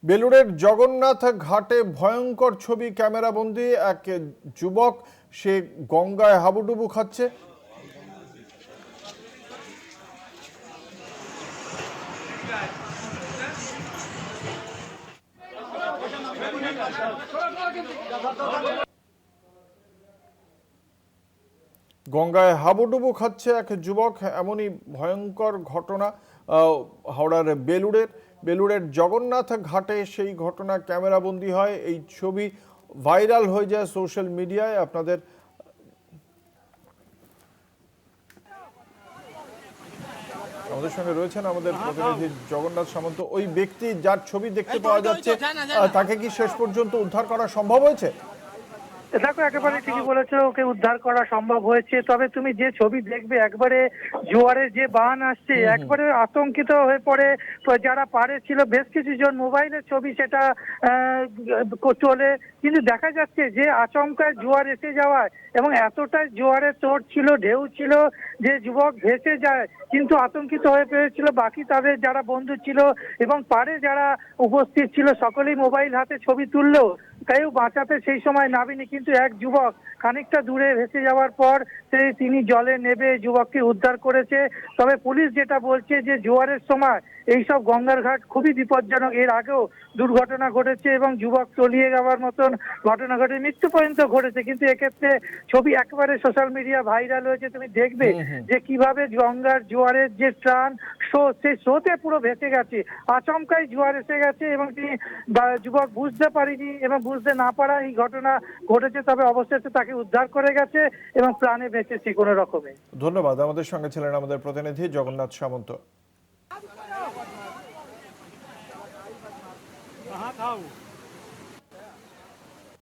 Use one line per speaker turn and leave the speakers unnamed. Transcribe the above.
বেলুড়ের জগন্নাথ ঘাটে ভয়ঙ্কর ছবি ক্যামেরাবন্দি। এক যুবক সে গঙ্গায় হাবুডুবু খাচ্ছে। গঙ্গায় হাবুডুবু খাচ্ছে এক যুবক, এমনই ভয়ঙ্কর ঘটনা হাওড়ার বেলুড়ের জগন্নাথ ঘাটে সেই ঘটনা ক্যামেরাবন্দি হয়। এই ছবি ভাইরাল হয়ে যায় সোশ্যাল মিডিয়ায়। আপনাদের আমাদের সঙ্গে রয়েছেন আমাদের প্রতিনিধি জগন্নাথ সামন্ত। ওই ব্যক্তি যার ছবি দেখতে পাওয়া যাচ্ছে, তাকে কি শেষ পর্যন্ত উদ্ধার করা সম্ভব হয়েছে?
দেখো, একেবারে ঠিকই বলেছো, ওকে উদ্ধার করা সম্ভব হয়েছে। তবে তুমি যে ছবি দেখবে, একবারে জোয়ারের যে বান আসছে, একবারে আতঙ্কিত হয়ে পড়ে যারা পাড়ে ছিল। বেশ কিছু জন মোবাইলের ছবি সেটা তোলে, কিন্তু দেখা যাচ্ছে যে আচমকায় জোয়ার এসে যাওয়ায় এবং এতটাই জোয়ারের তোড় ছিল, ঢেউ ছিল, যে যুবক ভেসে যায়। কিন্তু আতঙ্কিত হয়ে পড়েছিল বাকি তাদের যারা বন্ধু ছিল এবং পাড়ে যারা উপস্থিত ছিল, সকলেই মোবাইল হাতে ছবি তুললেও কেউ বাঁচাতে সেই সময় নামেনি। কিন্তু এক যুবক খানিকটা দূরে ভেসে যাওয়ার পর তিনি জলে নেমে যুবককে উদ্ধার করেছে। তবে পুলিশ যেটা বলছে যে জোয়ারের সময় এইসব গঙ্গার ঘাট খুবই বিপজ্জনক। এর আগেও দুর্ঘটনা ঘটেছে এবং যুবক তলিয়ে যাওয়ার মতন ঘটনা ঘটে, মৃত্যু পর্যন্ত ঘটেছে। কিন্তু এক্ষেত্রে ছবি একেবারে সোশ্যাল মিডিয়া ভাইরাল হয়েছে। তুমি দেখবে যে কিভাবে গঙ্গার জোয়ারের যে ত্রাণ স্রোত, সেই স্রোতে পুরো ভেসে গেছে। আচমকাই জোয়ার এসে গেছে এবং তিনি যুবক বুঝতে পারেনি এবং বুঝতে না পারা এই ঘটনা ঘটেছে। তবে অবশেষে তাকে উদ্ধার করে গেছে এবং প্রাণে বেঁচেছে কোনো রকমে।
ধন্যবাদ। আমাদের সঙ্গে ছিলেন আমাদের প্রতিনিধি জগন্নাথ সামন্ত।
कहाँ था वो?